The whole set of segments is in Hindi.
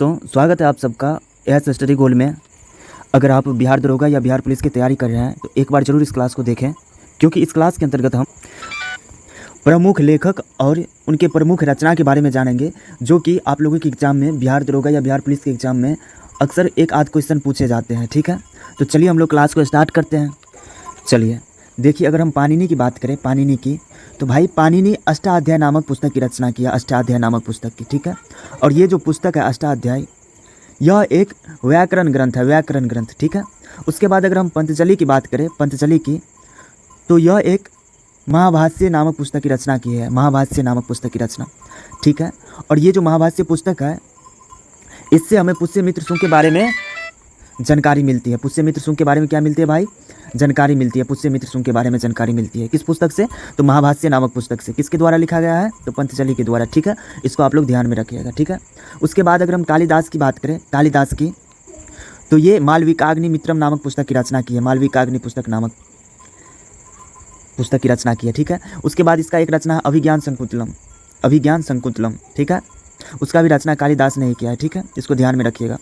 दोस्तों, स्वागत है आप सबका एस स्टडी गोल्ड में। अगर आप बिहार दरोगा या बिहार पुलिस की तैयारी कर रहे हैं तो एक बार ज़रूर इस क्लास को देखें, क्योंकि इस क्लास के अंतर्गत हम प्रमुख लेखक और उनके प्रमुख रचना के बारे में जानेंगे, जो कि आप लोगों के एग्ज़ाम में बिहार दरोगा या बिहार पुलिस के एग्ज़ाम में अक्सर एक आध क्वेश्चन पूछे जाते हैं। ठीक है, तो चलिए हम लोग क्लास को स्टार्ट करते हैं। चलिए देखिए, अगर हम पाणिनि की बात करें, पाणिनि की, तो भाई पाणिनि अष्टाध्याय नामक पुस्तक की रचना किया, अष्टाध्याय नामक पुस्तक की। ठीक है, और ये जो पुस्तक है अष्टाध्याय, यह एक व्याकरण ग्रंथ है, व्याकरण ग्रंथ। ठीक है, उसके बाद अगर हम पंतजलि की बात करें, पंतजलि की, तो यह एक महाभाष्य नामक पुस्तक की रचना की है, महाभाष्य नामक पुस्तक की रचना। ठीक है, और ये जो महाभाष्य पुस्तक है, इससे हमें पुष्यमित्र शुंग के बारे में जानकारी मिलती है। पुष्यमित्र शुंग के बारे में क्या मिलती है भाई? जानकारी मिलती है। पुष्यमित्र शुंग के बारे में जानकारी मिलती है किस पुस्तक से? तो महाभाष्य नामक पुस्तक से। किसके द्वारा लिखा गया है? तो पंतजलि के द्वारा। ठीक है, इसको आप लोग ध्यान में रखिएगा। ठीक है, उसके बाद अगर हम कालिदास की बात करें, कालिदास की, तो ये मालविकाग्निमित्रम नामक पुस्तक की रचना की है, मालविकाग्नि पुस्तक नामक पुस्तक की रचना की है। ठीक है, उसके बाद इसका एक रचना है अभिज्ञान संकुतलम, अभिज्ञान संकुतलम। ठीक है, उसका भी रचना कालिदास ने ही किया है। ठीक है, इसको ध्यान में रखिएगा।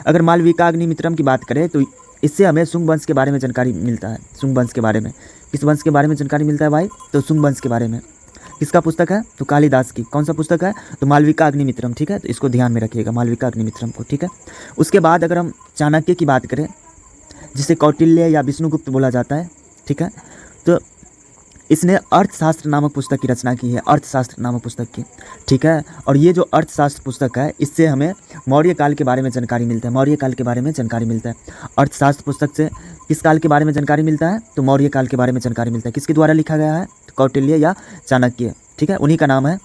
अगर मालविकाग्निमित्रम की बात करें तो इससे हमें शुंग वंश के बारे में जानकारी मिलता है। शुंग वंश के बारे में, किस वंश के बारे में जानकारी मिलता है भाई? तो शुंग वंश के बारे में। किसका पुस्तक है? तो कालिदास की। कौन सा पुस्तक है? तो मालविकाग्निमित्रम। ठीक है, तो इसको ध्यान में रखिएगा, मालविकाग्निमित्रम को। ठीक है, उसके बाद अगर हम चाणक्य की बात करें, जिसे कौटिल्य या विष्णुगुप्त बोला जाता है, ठीक है, तो इसने अर्थशास्त्र नामक पुस्तक की रचना की है, अर्थशास्त्र नामक पुस्तक की। ठीक है, और ये जो अर्थशास्त्र पुस्तक है, इससे हमें मौर्य काल के बारे में जानकारी मिलता है, मौर्य काल के बारे में जानकारी मिलता है। अर्थशास्त्र पुस्तक से किस काल के बारे में जानकारी मिलता है? तो मौर्य काल के बारे में जानकारी मिलता है। किसके द्वारा लिखा गया है? तो कौटिल्य या चाणक्य। ठीक है, उन्हीं का नाम है,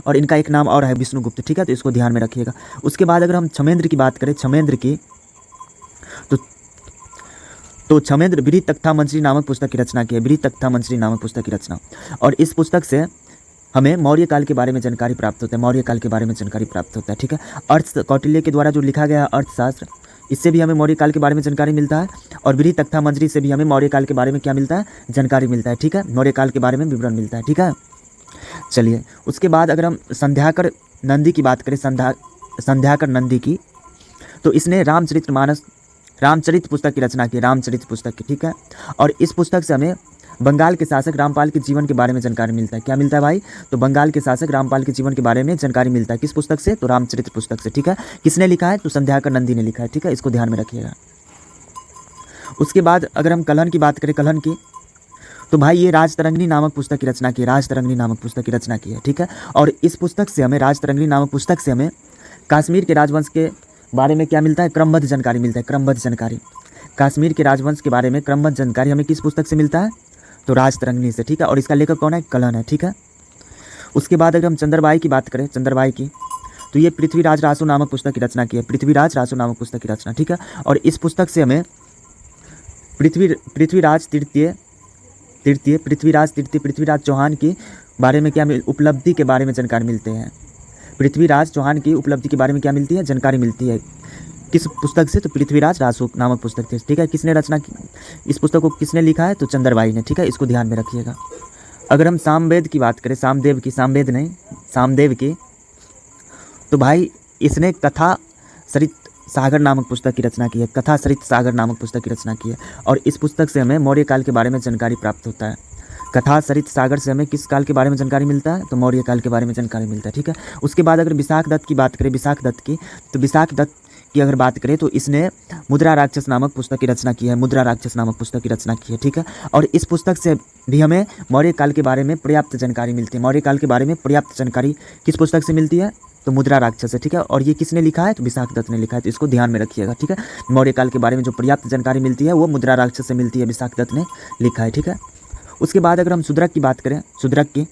और इनका एक नाम और है विष्णुगुप्त। ठीक है, तो इसको ध्यान में रखिएगा। उसके बाद अगर हम क्षमेंद्र की बात करें, क्षमेंद्र की, तो क्षमेंद्र बृहत्तख्तामंजरी नामक पुस्तक की रचना की है, बृहत्तख्तामंजरी नामक पुस्तक की रचना। और इस पुस्तक से हमें मौर्य काल के बारे में जानकारी प्राप्त होता है, मौर्य काल के बारे में जानकारी प्राप्त होता है। ठीक है, अर्थ कौटिल्य के द्वारा जो लिखा गया है अर्थशास्त्र, इससे भी हमें मौर्य काल के बारे में जानकारी मिलता है, और बृहत्तख्तामंजरी से भी हमें मौर्य काल के बारे में क्या मिलता है? जानकारी मिलता है। ठीक है, मौर्य काल के बारे में विवरण मिलता है। ठीक है, चलिए उसके बाद अगर हम संध्याकर नंदी की बात करें, संध्याकर नंदी की, तो इसने रामचरित पुस्तक की रचना की, रामचरित पुस्तक की। ठीक है, और इस पुस्तक से हमें बंगाल के शासक रामपाल के जीवन के बारे में जानकारी मिलता है। क्या मिलता है भाई? तो बंगाल के शासक रामपाल के जीवन के बारे में जानकारी मिलता है। किस पुस्तक से? तो रामचरित पुस्तक से। ठीक है, किसने लिखा है? तो संध्याकर नंदी ने लिखा है। ठीक है, इसको ध्यान में रखिएगा। उसके बाद अगर हम कलहन की बात करें, कलहन की, तो भाई ये राजतरंगिणी नामक पुस्तक की रचना की है, राजतरंगिणी नामक पुस्तक की रचना की है। ठीक है, और इस पुस्तक से हमें, राजतरंगिणी नामक पुस्तक से हमें कश्मीर के राजवंश के बारे में क्या मिलता है? क्रमबद्ध जानकारी मिलता है, क्रमबद्ध जानकारी। कश्मीर के राजवंश के बारे में क्रमबद्ध जानकारी हमें किस पुस्तक से मिलता है? तो राजतरंगिणी से। ठीक है, और इसका लेखक कौन है? कलहन है। ठीक है, उसके बाद अगर हम चंद्रबाई की बात करें, चंद्रबाई की, तो ये पृथ्वीराज रासो नामक पुस्तक की रचना की है, पृथ्वीराज रासो नामक पुस्तक की रचना। ठीक है, और इस पुस्तक से हमें पृथ्वीराज चौहान की बारे में क्या उपलब्धि के बारे में जानकारी मिलते हैं। पृथ्वीराज चौहान की उपलब्धि के बारे में क्या मिलती है? जानकारी मिलती है। किस पुस्तक से? तो पृथ्वीराज रासो नामक पुस्तक से। ठीक है, किसने रचना की? इस पुस्तक को किसने लिखा है? तो चंद्रबाई ने। ठीक है, इसको ध्यान में रखिएगा। अगर हम सामवेद की बात करें, सामदेव की, तो भाई इसने कथा सरित सागर नामक पुस्तक की रचना की है, कथा सरित सागर नामक पुस्तक की रचना की है, और इस पुस्तक से हमें मौर्य काल के बारे में जानकारी प्राप्त होता है। कथा सरित सागर से हमें किस काल के बारे में जानकारी मिलता है? तो मौर्य काल के बारे में जानकारी मिलता है। ठीक है, उसके बाद अगर विशाख दत्त की बात करें, विशाख दत्त की, तो विशाख दत्त की अगर बात करें तो इसने मुद्रा राक्षस नामक पुस्तक की रचना की है, मुद्रा राक्षस नामक पुस्तक की रचना की है। ठीक है, और इस पुस्तक से भी हमें मौर्य काल के बारे में पर्याप्त जानकारी मिलती है। मौर्य काल के बारे में पर्याप्त जानकारी किस पुस्तक से मिलती है? तो मुद्रा राक्षस है। ठीक है, और ये किसने लिखा है? तो विशाख दत्त ने लिखा है, तो इसको ध्यान में रखिएगा। ठीक है, मौर्य काल के बारे में जो पर्याप्त जानकारी मिलती है वो मुद्रा राक्षस से मिलती है, विशाख दत्त ने लिखा है। ठीक है, उसके बाद अगर हम शूद्रक की बात करें, शूद्रक की,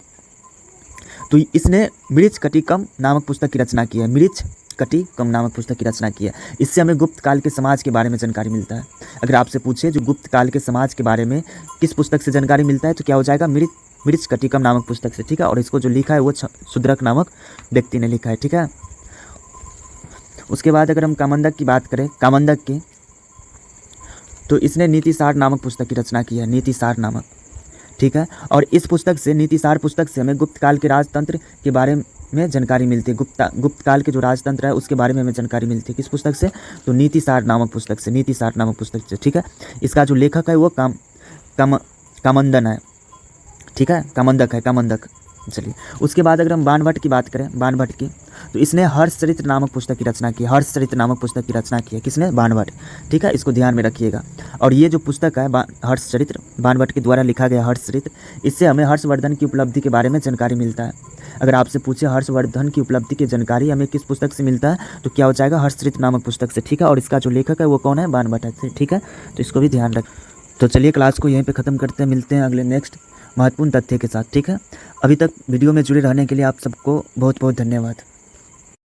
तो इसने मृच्छकटिकम नामक पुस्तक की रचना की है, मृच्छकटिकम नामक पुस्तक की रचना की है। इससे हमें गुप्त काल के समाज के बारे में जानकारी मिलता है। अगर आपसे पूछे जो गुप्त काल के समाज के बारे में किस पुस्तक से जानकारी मिलता है, तो क्या हो जाएगा? मृच्छकटिकम नामक पुस्तक से। ठीक है, और इसको जो लिखा है वो शूद्रक नामक व्यक्ति ने लिखा है। ठीक है, उसके बाद अगर हम कामंडक की बात करें, कामंडक की, तो इसने नीतिसार नामक पुस्तक की रचना की है, नीतिसार नामक। ठीक है, और इस पुस्तक से, नीतिसार पुस्तक से हमें गुप्त काल के राजतंत्र के बारे में जानकारी मिलती है। गुप्त काल के जो राजतंत्र है उसके बारे में हमें जानकारी मिलती है। किस पुस्तक से? तो नीति सार नामक पुस्तक से, नीति सार नामक पुस्तक से, ठीक है। इसका जो लेखक है वो कामंदन है, ठीक है, कामंदक है, कामंदक। चलिए उसके बाद अगर हम बाणभट्ट की बात करें, बाणभट्ट की, तो इसने हर्षचरित्र नामक पुस्तक की रचना की है। हर्षचरित्र नामक पुस्तक की रचना की है किसने? बाणभट्ट, ठीक है, इसको ध्यान में रखिएगा। और ये जो पुस्तक है हर्षचरित्र, बाणभट्ट के द्वारा लिखा गया हर्षचरित्र, इससे हमें हर्षवर्धन की उपलब्धि के बारे में जानकारी मिलता है। अगर आपसे पूछे हर्षवर्धन की उपलब्धि की जानकारी हमें किस पुस्तक से मिलता है, तो क्या हो जाएगा? हर्षचरित्र नामक पुस्तक से, ठीक है। और इसका जो लेखक है वो कौन है? बाणभट्ट है, ठीक है। तो इसको भी ध्यान रख। तो चलिए क्लास को यहीं पे ख़त्म करते हैं, मिलते हैं अगले नेक्स्ट महत्वपूर्ण तथ्य के साथ, ठीक है। अभी तक वीडियो में जुड़े रहने के लिए आप सबको बहुत बहुत धन्यवाद।